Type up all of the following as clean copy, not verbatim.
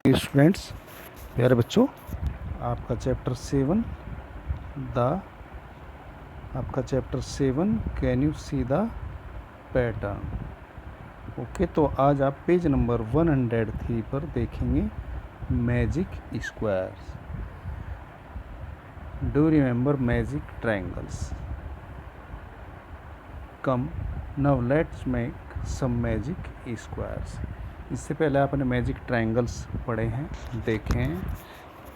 Students, प्यारे बच्चों, आपका chapter 7 can you see the pattern. Okay, तो आज आप पेज नंबर 103 पर देखेंगे magic squares. Do remember magic triangles? Come now let's make some magic squares. इससे पहले आपने मैजिक ट्रायंगल्स पढ़े हैं, देखे हैं,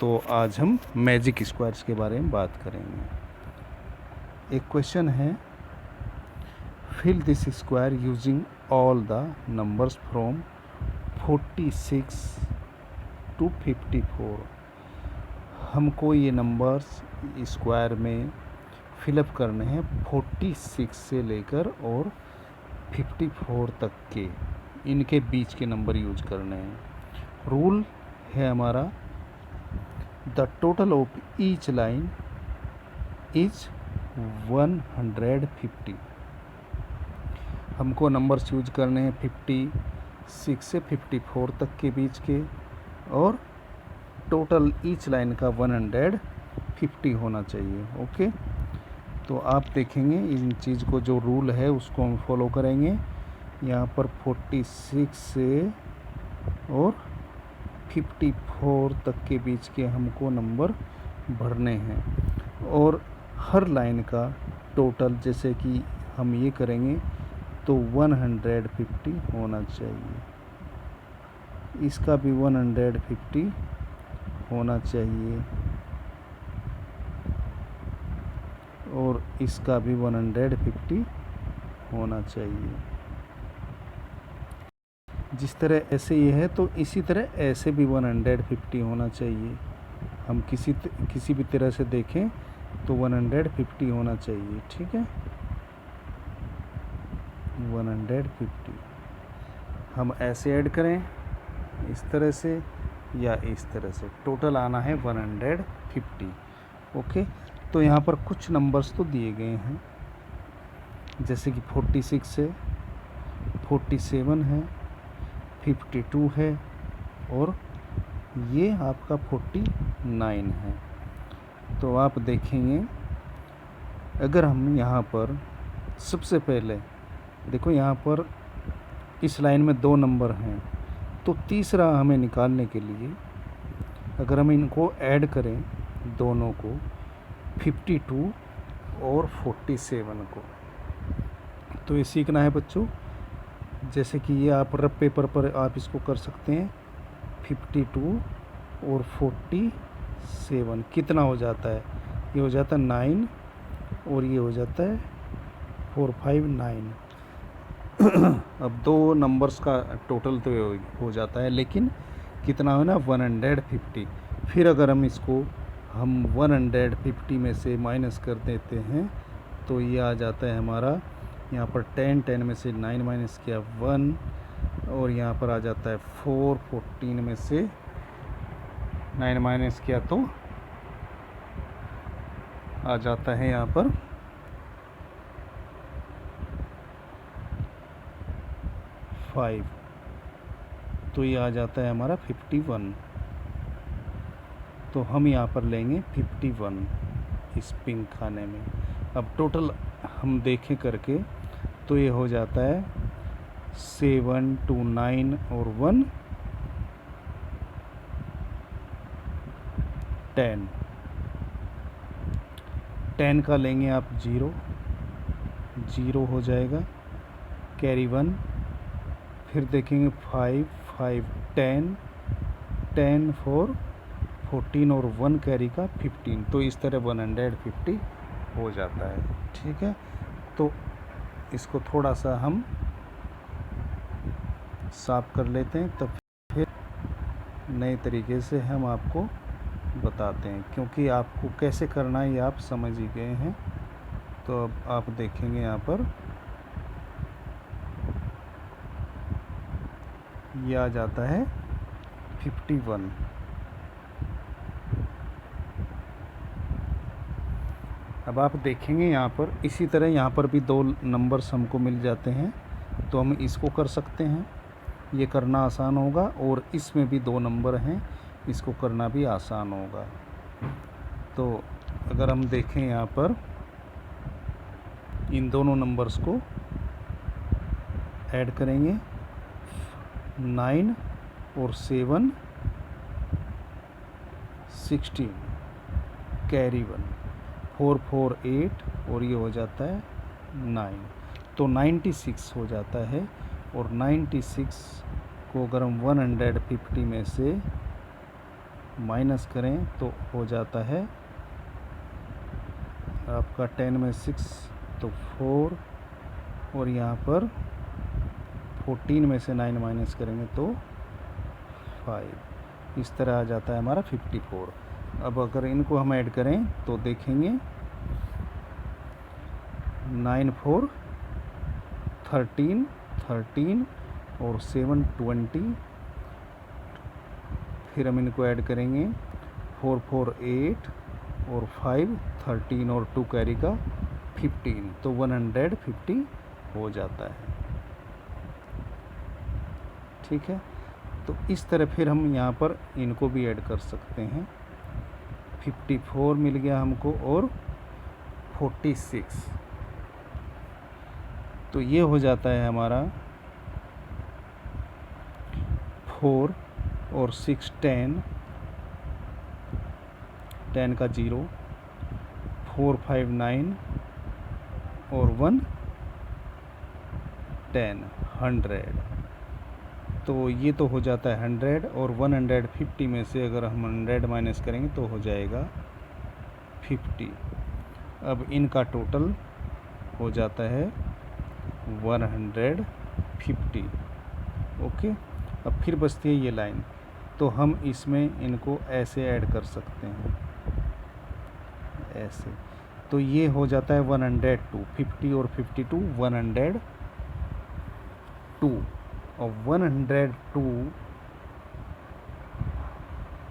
तो आज हम मैजिक स्क्वायर्स के बारे में बात करेंगे। एक क्वेश्चन है, fill this square using all the numbers from 46 to 54। हमको ये नंबर्स स्क्वायर में फिलअप करने हैं 46 से लेकर और 54 तक के, इनके बीच के नंबर यूज करने हैं। रूल है हमारा, the total of each line is 150। हमको नंबर्स यूज करने हैं 56 से 54 तक के बीच के, और टोटल ईच लाइन का 150 होना चाहिए। ओके, तो आप देखेंगे इन चीज़ को, जो रूल है उसको हम फॉलो करेंगे। यहाँ पर 46 से और 54 तक के बीच के हमको नंबर भरने हैं, और हर लाइन का टोटल, जैसे कि हम ये करेंगे तो 150 होना चाहिए, इसका भी 150 होना चाहिए, और इसका भी 150 होना चाहिए। जिस तरह ऐसे ये है, तो इसी तरह ऐसे भी 150 होना चाहिए। हम किसी भी तरह से देखें तो 150 होना चाहिए। ठीक है, 150 हम ऐसे ऐड करें, इस तरह से या इस तरह से, टोटल आना है 150। ओके, तो यहाँ पर कुछ नंबर्स तो दिए गए हैं, जैसे कि 46 है, 47 है, 52 है, और ये आपका 49 है। तो आप देखेंगे, अगर हम यहाँ पर सबसे पहले देखो, यहाँ पर इस लाइन में 2 नंबर हैं, तो तीसरा हमें निकालने के लिए अगर हम इनको ऐड करें, दोनों को, 52 और 47 को, तो ये सीखना है बच्चों। जैसे कि ये आप रफ पेपर पर आप इसको कर सकते हैं। 52 और 47 कितना हो जाता है? ये हो जाता है 9, और ये हो जाता है 459। अब 2 नंबर्स का टोटल तो हो जाता है, लेकिन कितना हो ना, 150। फिर अगर हम इसको 150 में से माइनस कर देते हैं, तो ये आ जाता है हमारा, यहाँ पर 10 में से 9 माइनस किया 1, और यहाँ पर आ जाता है 4, 14 में से 9 माइनस किया तो आ जाता है यहाँ पर 5, तो ये आ जाता है हमारा 51। तो हम यहाँ पर लेंगे 51 इस पिंक खाने में। अब टोटल हम देखें करके, तो ये हो जाता है 7, 2, 9 और 1 10। 10 का लेंगे आप 0, 0 हो जाएगा, कैरी 1। फिर देखेंगे 5, 5, 10, 10 4, 14 और 1 कैरी का 15। तो इस तरह 150 हो जाता है। ठीक है, तो इसको थोड़ा सा हम साफ कर लेते हैं, तब फिर नए तरीके से हम आपको बताते हैं, क्योंकि आपको कैसे करना है ये आप समझ ही गए हैं। तो अब आप देखेंगे यहाँ पर ये आ जाता है 51। अब आप देखेंगे यहाँ पर इसी तरह यहाँ पर भी 2 नंबर्स हमको मिल जाते हैं, तो हम इसको कर सकते हैं, ये करना आसान होगा, और इसमें भी 2 नंबर हैं, इसको करना भी आसान होगा। तो अगर हम देखें यहाँ पर इन दोनों नंबर्स को ऐड करेंगे, 9 और 7 16 कैरी 1, 4 4 8 और ये हो जाता है 9, तो 96 हो जाता है। और 96 को अगर हम 150 में से माइनस करें तो हो जाता है आपका 10 में 6 तो 4, और यहाँ पर 14 में से 9 माइनस करेंगे तो 5। इस तरह आ जाता है हमारा 54। अब अगर इनको हम ऐड करें तो देखेंगे 9 4 13 13 और 7 20, फिर हम इनको ऐड करेंगे 4 4 8 और 5 13 और 2 कैरी का 15, तो 150 हो जाता है। ठीक है, तो इस तरह फिर हम यहाँ पर इनको भी ऐड कर सकते हैं। 54 मिल गया हमको और 46, तो ये हो जाता है हमारा 4 और 6 10, 10 का 0, 4 5 9 और 1 10 100, तो ये तो हो जाता है 100, और 150 में से अगर हम 100 माइनस करेंगे तो हो जाएगा 50। अब इनका टोटल हो जाता है 150। ओके, अब फिर बचती है ये लाइन, तो हम इसमें इनको ऐसे ऐड कर सकते हैं, ऐसे। तो ये हो जाता है 102, 50 और 52 102, और 102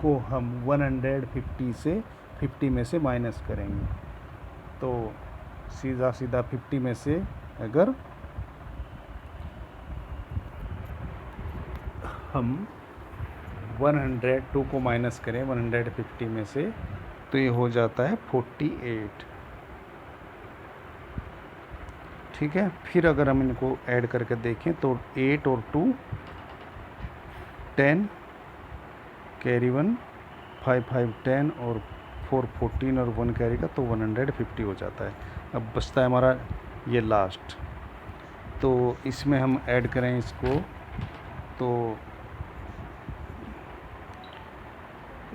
को हम 150 से 50 में से माइनस करेंगे, तो सीधा सीधा 50 में से अगर हम 102 को माइनस करें 150 में से, तो ये हो जाता है 48। ठीक है, फिर अगर हम इनको ऐड करके देखें तो 8 और 2 10 कैरी 1, 5 5 10 और 4 14 और 1 कैरी का, तो 150 हो जाता है। अब बचता है हमारा ये लास्ट, तो इसमें हम ऐड करें इसको, तो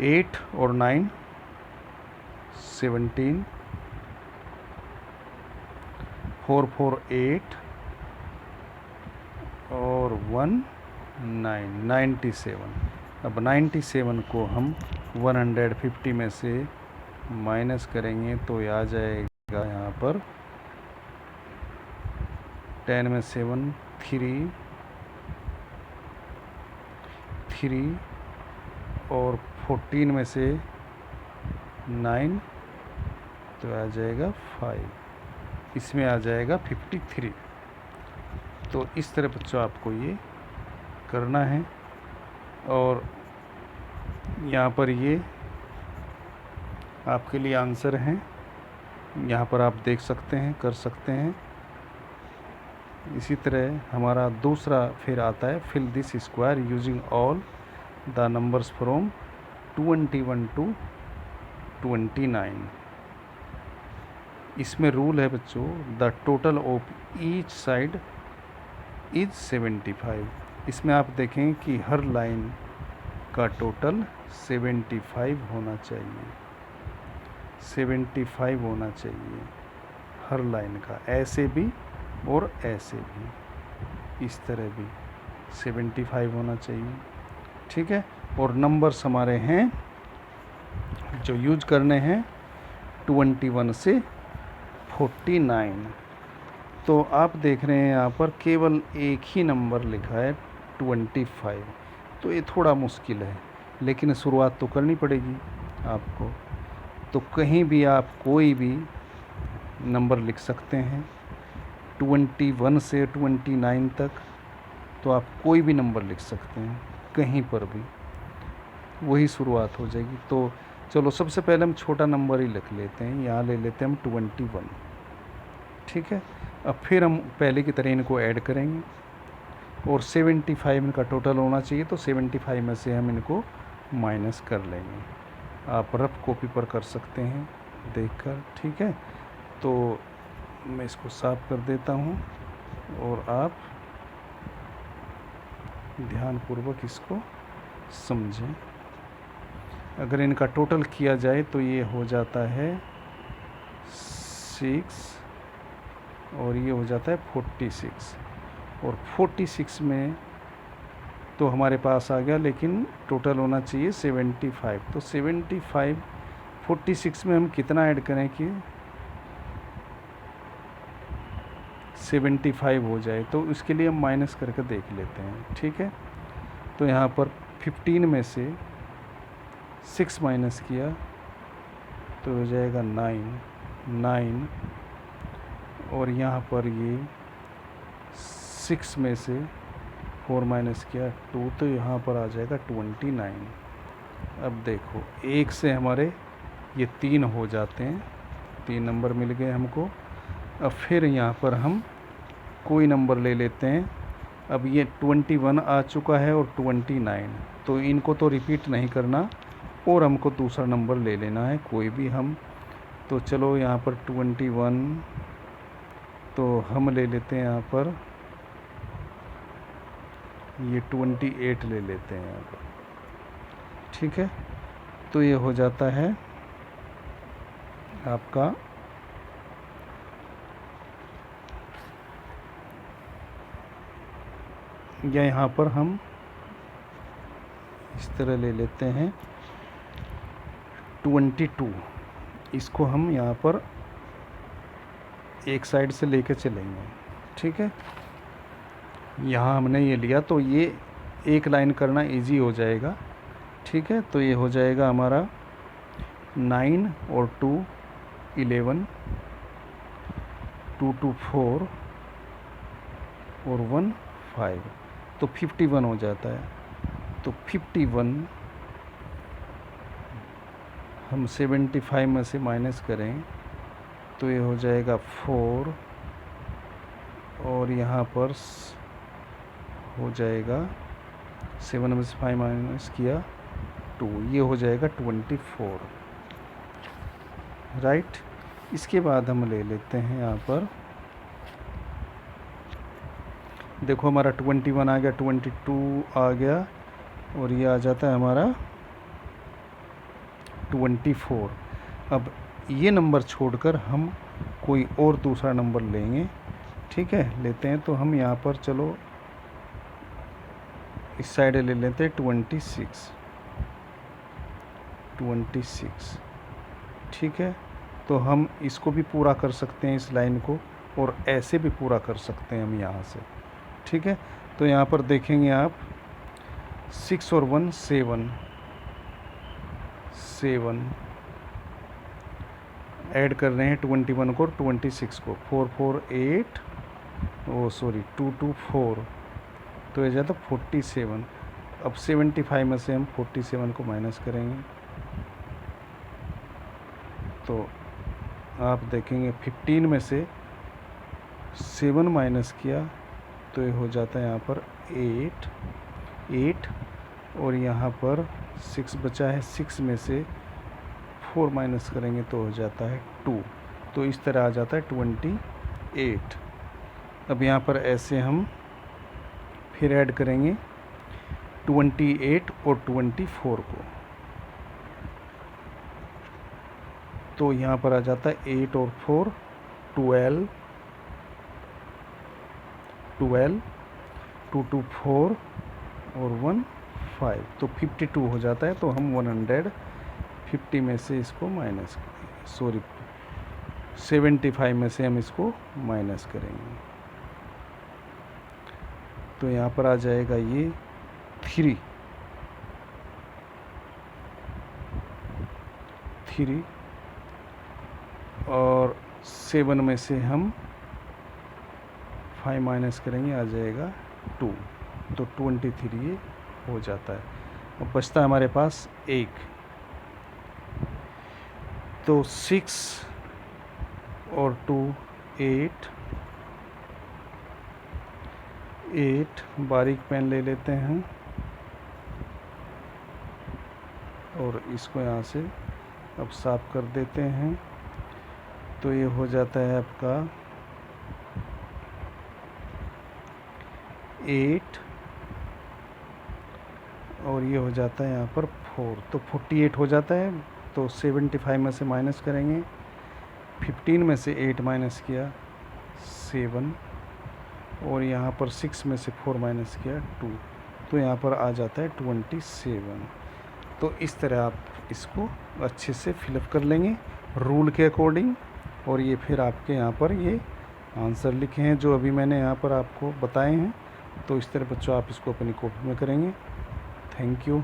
8 और 9 17, 4 4 8 और 1 9 97। अब 97 को हम 150 में से माइनस करेंगे तो ये आ जाएगा यहाँ पर 10 में 7 3 3 और 14 में से 9, तो आ जाएगा 5, इसमें आ जाएगा 53। तो इस तरह बच्चों आपको ये करना है, और यहाँ पर ये आपके लिए आंसर हैं, यहाँ पर आप देख सकते हैं, कर सकते हैं। इसी तरह हमारा दूसरा फिर आता है fill this square using all the numbers from 21 to 29। इसमें रूल है बच्चों, the total of each side is 75। इसमें आप देखें कि हर लाइन का टोटल 75 होना चाहिए, 75 होना चाहिए हर लाइन का, ऐसे भी और ऐसे भी, इस तरह भी 75 होना चाहिए। ठीक है, और नंबर्स हमारे हैं जो यूज करने हैं 21 से 49। तो आप देख रहे हैं यहाँ पर केवल एक ही नंबर लिखा है 25, तो ये थोड़ा मुश्किल है, लेकिन शुरुआत तो करनी पड़ेगी आपको। तो कहीं भी आप कोई भी नंबर लिख सकते हैं 21 से 29 तक, तो आप कोई भी नंबर लिख सकते हैं, कहीं पर भी वही शुरुआत हो जाएगी। तो चलो सबसे पहले हम छोटा नंबर ही लिख लेते हैं, यहाँ ले लेते हैं हम 21, ठीक है। अब फिर हम पहले की तरह इनको ऐड करेंगे और 75 इनका टोटल होना चाहिए, तो 75 में से हम इनको माइनस कर लेंगे। आप रफ कॉपी पर कर सकते हैं देखकर, ठीक है। तो मैं इसको साफ कर देता हूँ और आप ध्यानपूर्वक इसको समझें। अगर इनका टोटल किया जाए तो ये हो जाता है 6 और ये हो जाता है 46, और 46 में तो हमारे पास आ गया, लेकिन टोटल होना चाहिए 75। तो 75 46 में हम कितना ऐड करें कि 75 हो जाए, तो इसके लिए हम माइनस करके देख लेते हैं, ठीक है। तो यहाँ पर 15 में से 6 माइनस किया तो हो जाएगा 9, और यहाँ पर ये 6 में से 4 माइनस किया 2, तो यहाँ पर आ जाएगा 29। अब देखो एक से हमारे ये 3 हो जाते हैं, 3 नंबर मिल गए हमको। अब फिर यहाँ पर हम कोई नंबर ले लेते हैं। अब ये 21 आ चुका है और 29, तो इनको तो रिपीट नहीं करना और हमको दूसरा नंबर ले लेना है कोई भी हम। तो चलो यहाँ पर 21, तो हम ले लेते हैं यहाँ पर ये 28 ले लेते हैं यहाँ पर, ठीक है। तो ये हो जाता है आपका या यहाँ पर हम इस तरह ले लेते हैं 22, इसको हम यहाँ पर एक साइड से लेके चलेंगे, ठीक है। यहाँ हमने ये लिया तो ये एक लाइन करना इजी हो जाएगा, ठीक है। तो ये हो जाएगा हमारा 9 और 2 11, 2 2 4 और 1 5, तो 51 हो जाता है। तो 51 हम 75 में से माइनस करें तो ये हो जाएगा 4, और यहाँ पर हो जाएगा 7 में से 5 माइनस किया 2, ये हो जाएगा 24, राइट। इसके बाद हम ले लेते हैं यहाँ पर, देखो हमारा 21 आ गया, 22 आ गया, और ये आ जाता है हमारा 24। अब ये नंबर छोड़कर हम कोई और दूसरा नंबर लेंगे, ठीक है। लेते हैं तो हम यहाँ पर चलो इस साइड ले लेते हैं 26, ठीक है। तो हम इसको भी पूरा कर सकते हैं इस लाइन को, और ऐसे भी पूरा कर सकते हैं हम यहाँ से, ठीक है। तो यहाँ पर देखेंगे आप 6 और 1 7 ऐड कर रहे हैं 21 को 26 को, 4 4 8 2 2 4, तो ये जाता 47। अब 75 में से हम 47 को माइनस करेंगे तो आप देखेंगे 15 में से 7 माइनस किया तो ये हो जाता है यहाँ पर 8, और यहाँ पर 6 बचा है, 6 में से 4 माइनस करेंगे तो हो जाता है 2, तो इस तरह आ जाता है 28। अब यहाँ पर ऐसे हम फिर ऐड करेंगे 28 और 24 को, तो यहाँ पर आ जाता है 8 और 4 12, 2 2 4 और 1 5, तो 52 हो जाता है। तो हम 150 में से इसको माइनस करेंगे, 75 में से हम इसको माइनस करेंगे, तो यहाँ पर आ जाएगा ये 3 और 7 में से हम 5 माइनस करेंगे, आ जाएगा 2, तो 23 ये हो जाता है। अब बचता है हमारे पास 1, तो 6 और 2 8, 8 बारीक पेन ले लेते हैं और इसको यहाँ से अब साफ कर देते हैं। तो ये हो जाता है आपका 8 और ये हो जाता है यहाँ पर 4, तो 48 हो जाता है। तो 75 में से माइनस करेंगे, 15 में से 8 माइनस किया 7, और यहाँ पर 6 में से 4 माइनस किया 2, तो यहाँ पर आ जाता है 27। तो इस तरह आप इसको अच्छे से फिलअप कर लेंगे रूल के अकॉर्डिंग। और ये फिर आपके यहाँ पर ये आंसर लिखे हैं जो अभी मैंने यहाँ पर आपको बताए हैं। तो इस तरह बच्चों आप इसको अपनी कॉपी में करेंगे। Thank you.